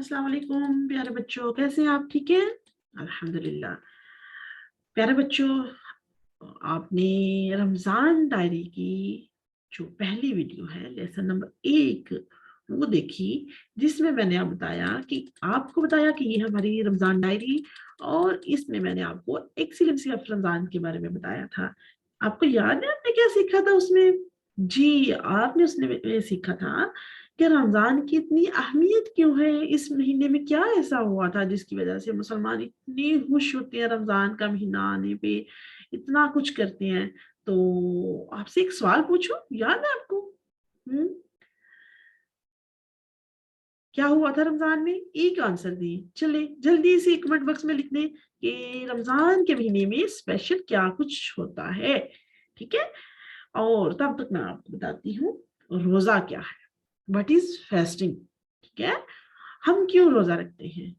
अस्सलाम वालेकुम प्यारे बच्चों, कैसे हैं आप? ठीक है, अल्हम्दुलिल्लाह। प्यारे बच्चों, आपने रमज़ान डायरी की जो पहली वीडियो है लेसन नंबर 1 वो देखी, जिसमें मैंने आपको बताया कि ये हमारी रमज़ान डायरी, और इसमें मैंने आपको एक्सीलेंसी ऑफ रमज़ान के बारे में बताया था। आपको याद है आपने क्या सीखा था उसमें? जी, आपने उसमें सीखा था कि रमज़ान की इतनी अहमियत क्यों है, इस महीने में क्या ऐसा हुआ था जिसकी वजह से मुसलमान इतने खुश होते हैं रमज़ान का महीना आने पे, इतना कुछ करते हैं। तो आपसे एक सवाल पूछूं, याद है आपको? हम्म क्या हुआ था रमजान में? एक आंसर दिए, चले जल्दी से कमेंट बॉक्स में लिख दें कि रमजान के महीने में स्पेशल क्या कुछ होता है। ठीक है, और तब तक मैं आपको बताती हूँ रोजा क्या है, व्हाट इज फास्टिंग। ठीक है, हम क्यों रोजा रखते हैं,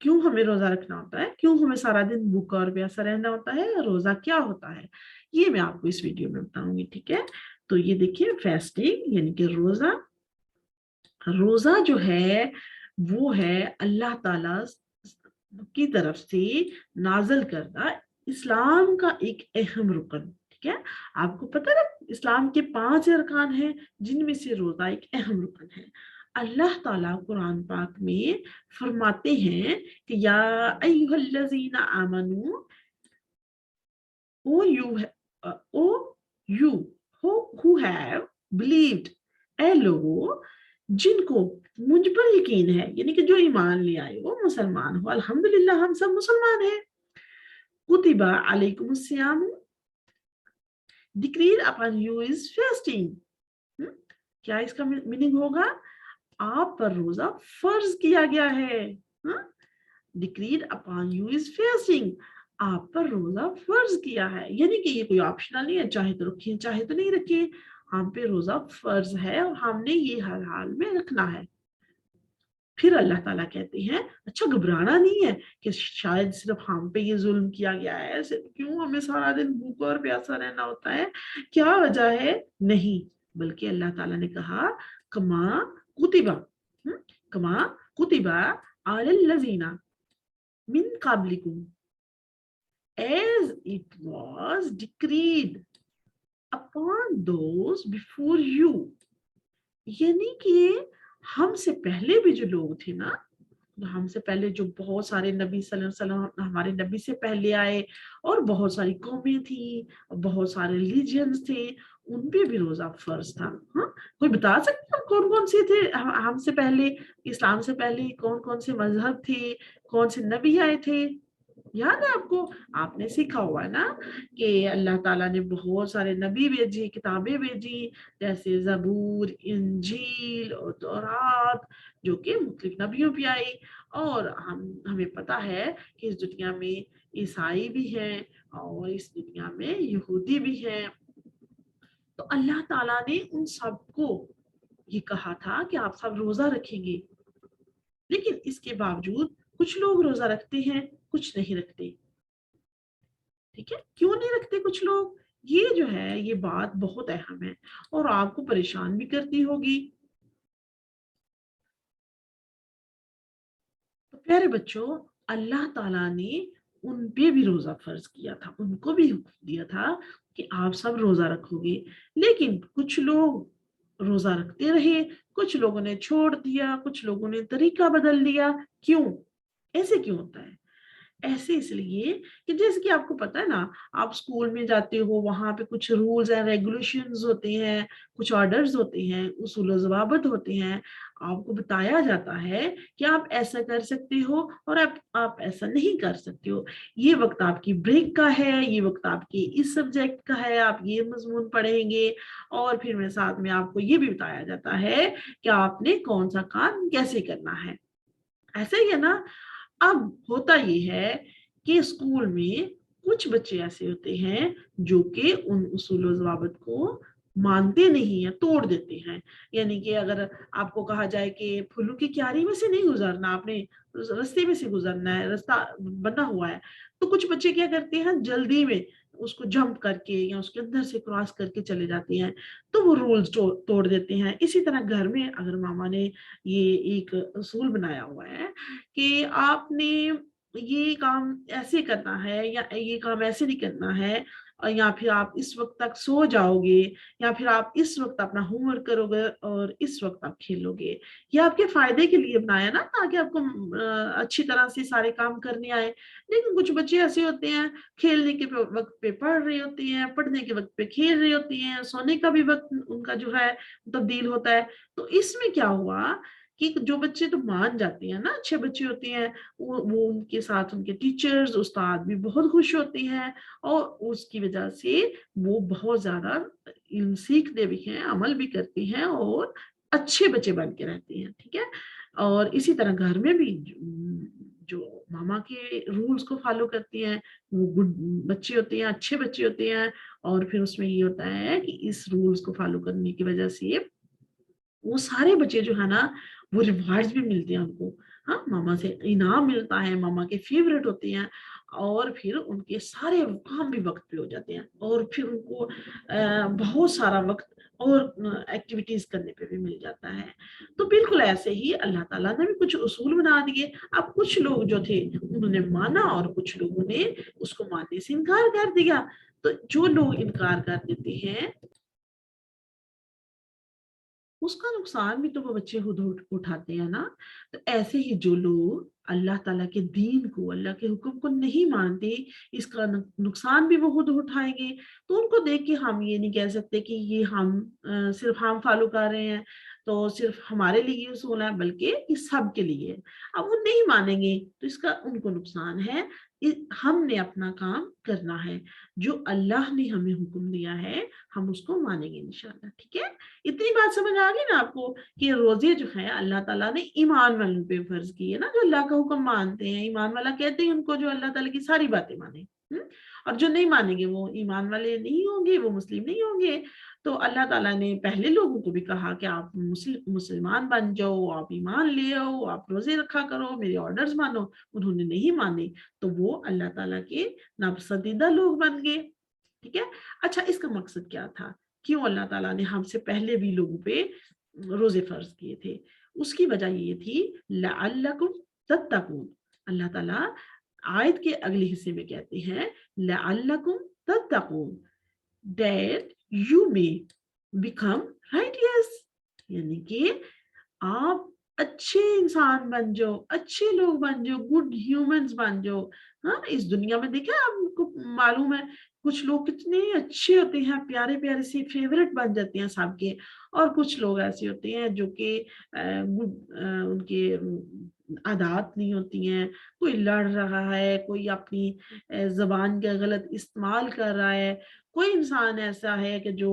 क्यों हमें रोजा रखना होता है, क्यों हमें सारा दिन भूखा और प्यासा रहना होता है, रोजा क्या होता है, ये मैं आपको इस वीडियो में बताऊंगी। ठीक है, तो ये देखिए, फास्टिंग यानी कि रोजा। रोजा जो है वो है अल्लाह ताला की तरफ से नाजल करदा इस्लाम का एक अहम रुकन। ठीक है, आपको पता है इस्लाम के 5 अरकान हैं, जिनमें से रोजा एक अहम रुकन है। अल्लाह ताला कुरान पाक में फरमाते हैं कि या अय्युहल्लज़ीना आमनू, O you O you who have believed, ए लोगो जिनको मुझ पर यकीन है, यानी कि जो ईमान ले आए हो, मुसलमान हो। अल्हम्दुलिल्लाह हम सब मुसलमान हैं। कुतिबा अलैकुमुस सियाम, decreed upon you is fasting. क्या इसका मीनिंग होगा? आप पर रोजा फर्ज किया गया है। Decreed upon you is fasting, आप पर रोजा फर्ज किया है, यानी कि ये कोई ऑप्शनल नहीं है, चाहे तो रखिए चाहे तो नहीं रखिए। हम पे रोजा फर्ज है और हमने ये हर हाल में रखना है। फिर अल्लाह ताला कहते हैं अच्छा घबराना नहीं है कि शायद सिर्फ हम पे ये जुल्म किया गया है, सिर्फ क्यों हमें सारा दिन भूखा और प्यासा रहना होता है, क्या वजह है? नहीं, बल्कि अल्लाह ताला ने कहा कमा कुतिबा, हम्म, कमा कुतिबा अलल लजीना मिन काबलिकुम, as it was decreed upon those before you। यानी कि हमसे पहले भी जो लोग थे ना, हमसे पहले जो बहुत सारे नबी सल्लल्लाहु अलैहि वसल्लम हमारे नबी से पहले आए, और बहुत सारी कौमें थी, बहुत सारे रिलीजियंस थे, उन पे भी रोजा फर्ज था। हाँ, कोई बता सकते हैं कौन कौन से थे हमसे पहले, इस्लाम से पहले कौन कौन से मजहब थे, कौन से नबी आए थे? याद है आपको? आपने सीखा हुआ है ना कि अल्लाह ताला ने बहुत सारे नबी भेजी, किताबें भेजी, जैसे जबूर, इंजील और तौरात, जो कि मुख्तलिफ नबियों पे आई। और हमें पता है कि इस दुनिया में ईसाई भी हैं और इस दुनिया में यहूदी भी हैं। तो अल्लाह ताला ने उन सबको ये कहा था कि आप सब रोजा रखेंगे, लेकिन इसके बावजूद कुछ लोग रोजा रखते हैं, कुछ नहीं रखते। ठीक है, क्यों नहीं रखते कुछ लोग? ये जो है ये बात बहुत अहम है और आपको परेशान भी करती होगी। तो प्यारे बच्चों, अल्लाह ताला ने उन पे भी रोजा फर्ज किया था, उनको भी हुक्म दिया था कि आप सब रोजा रखोगे, लेकिन कुछ लोग रोजा रखते रहे, कुछ लोगों ने छोड़ दिया, कुछ लोगों ने तरीका बदल दिया। क्यों? ऐसे क्यों होता है? ऐसे इसलिए कि जैसे कि आपको पता है ना, आप स्कूल में जाते हो, वहां पे कुछ रूल्स एंड रेगुलेशंस होते हैं, कुछ ऑर्डर्स होते हैं, उसूल ज़वाबित होते हैं। आपको बताया जाता है कि आप ऐसा कर सकते हो और आप ऐसा नहीं कर सकते हो। ये वक्त आपकी ब्रेक का है, ये वक्त आपके इस सब्जेक्ट का है, आप ये मजमून पढ़ेंगे। और फिर में साथ में आपको ये भी बताया जाता है कि आपने कौन सा काम कैसे करना है। ऐसा ही है ना? अब होता ये है कि स्कूल में कुछ बच्चे ऐसे होते हैं जो कि उन उसूल व ज़वाबित को मानते नहीं है, तोड़ देते हैं। यानी कि अगर आपको कहा जाए कि फूलों की क्यारी में से नहीं गुजरना, आपने रास्ते में से गुजरना है, रास्ता बना हुआ है, तो कुछ बच्चे क्या करते हैं, जल्दी में उसको जंप करके या उसके अंदर से क्रॉस करके चले जाते हैं, तो वो रूल्स तोड़ देते हैं। इसी तरह घर में अगर मामा ने ये एक असूल बनाया हुआ है कि आपने ये काम ऐसे करना है या ये काम ऐसे नहीं करना है, या फिर आप इस वक्त तक सो जाओगे, या फिर आप इस वक्त अपना होमवर्क करोगे और इस वक्त आप खेलोगे, ये आपके फायदे के लिए बनाया ना, ताकि आपको अच्छी तरह से सारे काम करने आए। लेकिन कुछ बच्चे ऐसे होते हैं, खेलने के वक्त पे पढ़ रही होती हैं, पढ़ने के वक्त पे खेल रही होती हैं, सोने का भी वक्त उनका जो है तब्दील होता है। तो इसमें क्या हुआ कि जो बच्चे तो मान जाते हैं ना, अच्छे बच्चे होते हैं, वो उनके साथ उनके टीचर्स उस्ताद भी बहुत खुश होते हैं, और उसकी वजह से वो बहुत ज्यादा इल्म सीखते भी हैं, अमल भी करते हैं और अच्छे बच्चे बन के रहते हैं। ठीक है। और इसी तरह घर में भी जो मामा के रूल्स को फॉलो करती हैं, वो गुड बच्चे होते हैं, अच्छे बच्चे होते हैं। और फिर उसमें ये होता है कि इस रूल्स को फॉलो करने की वजह से वो सारे बच्चे जो है ना, वो रिवार्ड्स भी मिलते हैं उनको। हाँ, मामा से इनाम मिलता है, मामा के फेवरेट होते हैं, और फिर उनके सारे काम भी वक्त पे हो जाते हैं, और फिर उनको बहुत सारा वक्त और एक्टिविटीज करने पे भी मिल जाता है। तो बिल्कुल ऐसे ही अल्लाह ताला ने भी कुछ उसूल बना दिए। अब कुछ लोग जो थे उन्होंने माना, और कुछ लोगों ने उसको मानने से इनकार कर दिया। तो जो लोग इनकार कर देते हैं, उसका नुकसान भी तो वो बच्चे खुद उठाते हैं ना। तो ऐसे ही जो लोग अल्लाह ताला के दीन को, अल्लाह के हुक्म को नहीं मानते, इसका नुकसान भी वो खुद उठाएंगे। तो उनको देख के हम ये नहीं कह सकते कि ये हम सिर्फ हम फॉलो कर रहे हैं, तो सिर्फ हमारे लिए ये उसूल है, बल्कि ये सब के लिए है। अब वो नहीं मानेंगे तो इसका उनको नुकसान है। हमने अपना काम करना है, जो अल्लाह ने हमें हुक्म दिया है हम उसको मानेंगे इंशाल्लाह। ठीक है। इतनी बात समझ आ गई ना आपको कि रोजे जो है अल्लाह ताला ने ईमान वालों पे फर्ज की है ना, जो अल्लाह का हुक्म मानते हैं। ईमान वाला कहते हैं उनको जो अल्लाह ताला की सारी बातें माने। और जो नहीं मानेंगे वो ईमान वाले नहीं होंगे, वो मुस्लिम नहीं होंगे। तो अल्लाह ताला ने पहले लोगों को भी कहा कि आप मुसलमान बन जाओ, आप ईमान ले आओ, आप रोजे रखा करो, मेरे ऑर्डर्स मानो। उन्होंने नहीं माने, तो वो अल्लाह ताला के नापसंदीदा लोग बन गए। ठीक है। अच्छा, इसका मकसद क्या था, क्यों अल्लाह ताला ने हमसे पहले भी लोगों पे रोजे फर्ज किए थे? उसकी वजह ये थी, लअल्लकुम तत्तकून। अल्लाह ताला आयत के अगले हिस्से में कहते हैं, लअल्लकुम तत्तकून, that you may become righteous. यानी कि आप अच्छे इंसान बन जाओ, अच्छे लोग बन जाओ, गुड ह्यूमंस बन जाओ। हाँ, इस दुनिया में देखा आपको मालूम है, कुछ लोग कितने अच्छे होते हैं, प्यारे प्यारे से फेवरेट बन जाते हैं सबके। और कुछ लोग ऐसे होते हैं जो कि उनके आदत नहीं होती हैं। कोई लड़ रहा है, कोई अपनी जबान का गलत इस्तेमाल कर रहा है, कोई इंसान ऐसा है कि जो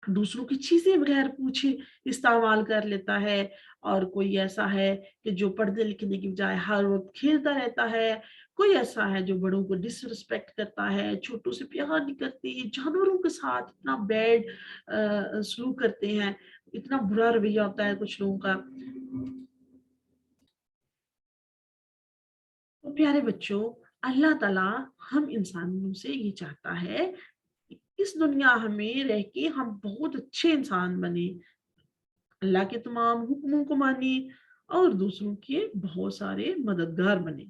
दूसरों की चीजें बगैर पूछे इस्तेमाल कर लेता है, और कोई ऐसा है कि जो पढ़ने लिखने की बजाय हर वक्त खेलता रहता है। कोई ऐसा है जो बड़ों को डिसरिस्पेक्ट करता है, छोटों से प्यार नहीं करते, जानवरों के साथ इतना बैड सलूक करते हैं, इतना बुरा रवैया होता है कुछ लोगों का। तो प्यारे बच्चों, अल्लाह ताला हम इंसानों से ये चाहता है कि इस दुनिया में रह के हम बहुत अच्छे इंसान बने, अल्लाह के तमाम हुक्मों को माने, और दूसरों के बहुत सारे मददगार बने।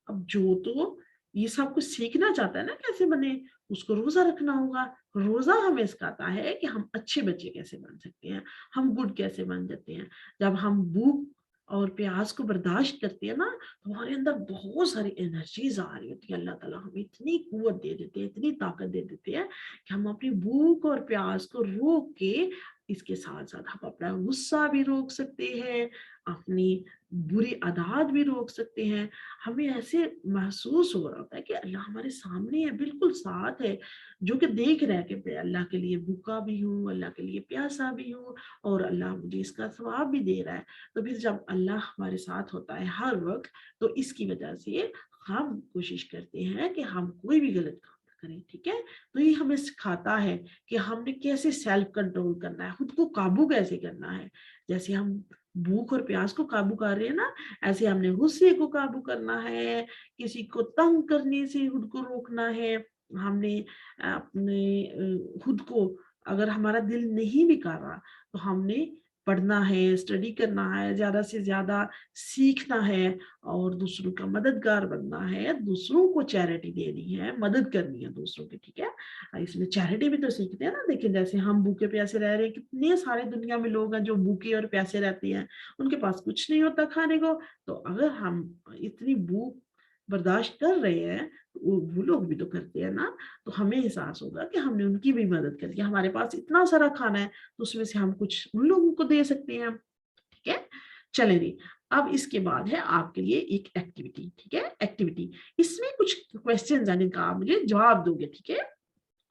अब जो तो ये सब कुछ सीखना चाहता है ना कैसे बने, उसको रोजा रखना होगा। रोजा हमें सिखाता है कि हम अच्छे बच्चे कैसे बन सकते हैं, हम गुड कैसे बन जाते हैं। जब हम भूख और प्यास को बर्दाश्त करते हैं ना, तो हमारे अंदर बहुत सारी एनर्जीज आ रही होती है। अल्लाह ताला हमें इतनी कुव्वत दे देते हैं, इतनी ताकत दे देते हैं कि हम अपनी भूख और प्यास को रोक के, इसके साथ साथ हम अपना गुस्सा भी रोक सकते हैं, अपनी बुरी आदत भी रोक सकते हैं। हमें ऐसे महसूस हो रहा होता है कि अल्लाह हमारे सामने है, बिल्कुल साथ है, जो कि देख रहा है कि मैं अल्लाह के लिए भूखा भी हूँ, अल्लाह के लिए प्यासा भी हूँ, और अल्लाह मुझे इसका सवाब भी दे रहा है। तो फिर जब अल्लाह हमारे साथ होता है हर वक्त, तो इसकी वजह से हम कोशिश करते हैं कि हम कोई भी गलत काम ना करें। ठीक है। तो ये हमें सिखाता है कि हमने कैसे सेल्फ कंट्रोल करना है, खुद को काबू कैसे करना है। जैसे हम भूख और प्यास को काबू कर रहे हैं ना, ऐसे हमने गुस्से को काबू करना है, किसी को तंग करने से खुद को रोकना है, हमने अपने खुद को, अगर हमारा दिल नहीं भी कर रहा तो हमने पढ़ना है, स्टडी करना है, ज़्यादा से ज़्यादा सीखना है और दूसरों का मददगार बनना है, दूसरों को चैरिटी देनी है, मदद करनी है दूसरों की, ठीक है। इसमें चैरिटी भी तो सीखते हैं ना। देखिए जैसे हम भूखे प्यासे रह रहे हैं, कितने सारे दुनिया में लोग हैं जो भूखे और प्यासे रहते हैं, उनके पास कुछ नहीं होता खाने को। तो अगर हम इतनी भूख बर्दाश्त कर रहे हैं, वो लोग भी तो करते हैं ना। तो हमें एहसास होगा कि हमने उनकी भी मदद करी, हमारे पास इतना सारा खाना है तो उसमें से हम कुछ उन लोगों को दे सकते हैं, ठीक है। चलें जी, अब इसके बाद है आपके लिए एक एक्टिविटी, ठीक है। एक्टिविटी, इसमें कुछ क्वेश्चन है जिनका आप मुझे जवाब दोगे, ठीक है।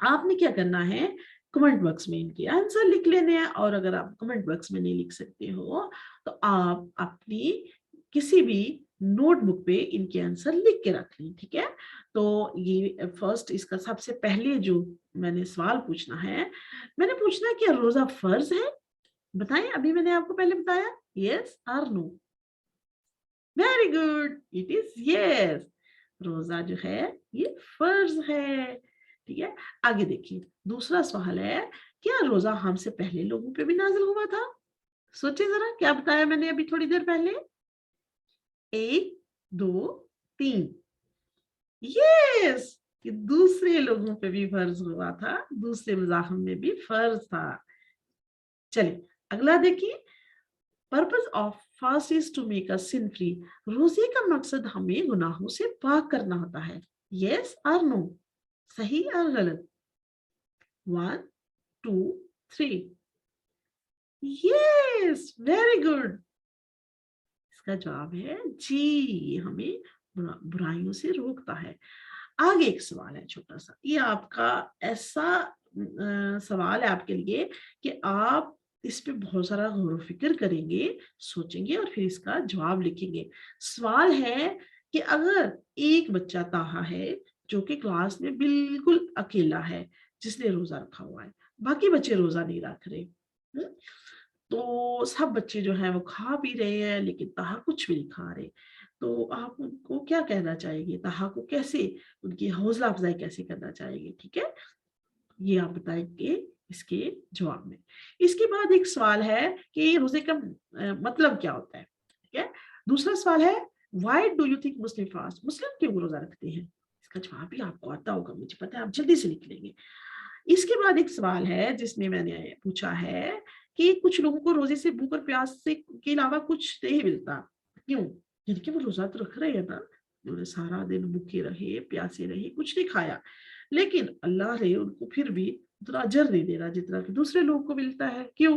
आपने क्या करना है, कमेंट बॉक्स में इनके आंसर लिख लेने हैं, और अगर आप कमेंट बॉक्स में नहीं लिख सकते हो तो आप अपनी किसी भी नोटबुक पे इनके आंसर लिख के रख लें, ठीक है। तो ये फर्स्ट, इसका सबसे पहले जो मैंने सवाल पूछना है, मैंने पूछना है कि रोजा फर्ज है? बताएं, अभी मैंने आपको पहले बताया, यस और no. Very good, it is yes. रोजा जो है ये फर्ज है, ठीक है। आगे देखिए, दूसरा सवाल है, क्या रोजा हमसे पहले लोगों पे भी नाजिल हुआ था? सोचिए जरा, क्या बताया मैंने अभी थोड़ी देर पहले? 1 2 3, यस, कि दूसरे लोगों पे भी फर्ज हुआ था, दूसरे मज़ाहिब में भी फर्ज था। चलिए अगला देखिए, purpose of fast is to make us sin free. रोजे का मकसद हमें गुनाहों से पाक करना होता है, यस और नो, सही और गलत? 1 2 3, यस, वेरी गुड। इसका जवाब है जी, ये हमें बुराइयों से रोकता है। आगे एक सवाल है छोटा सा, ये आपका ऐसा सवाल है आपके लिए कि आप इस पे बहुत सारा गौर फिक्र करेंगे, सोचेंगे और फिर इसका जवाब लिखेंगे। सवाल है कि अगर एक बच्चा ताहा है जो कि क्लास में बिल्कुल अकेला है, जिसने रोजा रखा हुआ है, बाकी बच्चे रोजा नहीं रख रहे, हम्म? तो सब बच्चे जो हैं वो खा पी रहे हैं लेकिन ताहा कुछ भी नहीं खा रहे। तो आप उनको क्या कहना चाहेंगे, ताहा को कैसे, उनकी हौसला अफजाई कैसे करना चाहेंगे, ठीक है। ये आप बताएंगे इसके जवाब में। इसके बाद एक सवाल है कि रोजे का मतलब क्या होता है, ठीक है। दूसरा सवाल है, why do you think Muslim fast, Muslim क्यों रोजा रखते हैं? इसका जवाब भी आपको आता होगा, मुझे पता है, आप जल्दी से लिख लेंगे। इसके बाद एक सवाल है जिसमें मैंने पूछा है कि कुछ लोगों को रोजे से भूख और प्यास से के अलावा कुछ नहीं मिलता, क्यों? यानी कि वो रोजा तो रख रहे हैं ना, उन्होंने सारा दिन भूखे रहे, प्यासे रहे, कुछ नहीं खाया, लेकिन अल्लाह ने उनको फिर भी उतना अजर नहीं दे रहा जितना कि दूसरे लोगों को मिलता है, क्यों?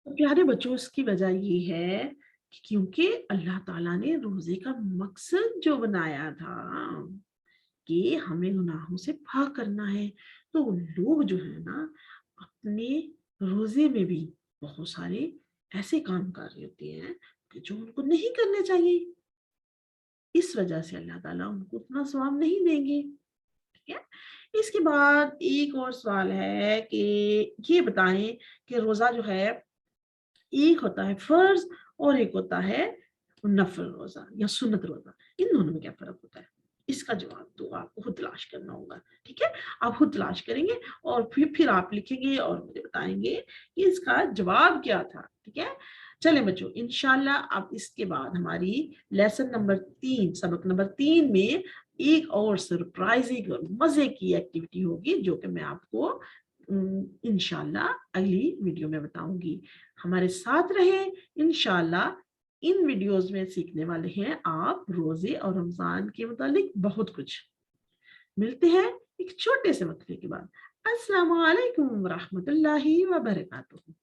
तो प्यारे बच्चों, इसकी वजह ये है कि क्योंकि अल्लाह ताला ने रोजे का मकसद जो बनाया था कि हमें गुनाहों से पाक करना है, तो लोग जो है ना अपने रोजे में भी बहुत सारे ऐसे काम कर रहे होते हैं कि जो उनको नहीं करने चाहिए। इस वजह से अल्लाह ताला उनको उतना सवाब नहीं देंगे, ठीक है। इसके बाद एक और सवाल है कि ये बताएं कि रोजा जो है, एक होता है फर्ज और एक होता है नफल रोजा या सुन्नत रोजा, इन दोनों में क्या फर्क होता है? इसका जवाब तो आपको खुद तलाश करना होगा, ठीक है। आप खुद तलाश करेंगे और फिर आप लिखेंगे और मुझे बताएंगे कि इसका जवाब क्या था, ठीक है। चले बच्चों, इंशाल्लाह अब इसके बाद हमारी लेसन नंबर 3, सबक नंबर 3 में एक और सरप्राइजिंग और मजे की एक्टिविटी होगी जो कि मैं आपको इंशाल्लाह अगली वीडियो में बताऊंगी। हमारे साथ रहे, इंशाल्लाह इन वीडियोस में सीखने वाले हैं आप रोजे और रमजान के मुतालिक बहुत कुछ। मिलते हैं एक छोटे से वक्फे के बाद। अस्सलाम वालेकुम व रहमतुल्लाहि व बरकातुहू।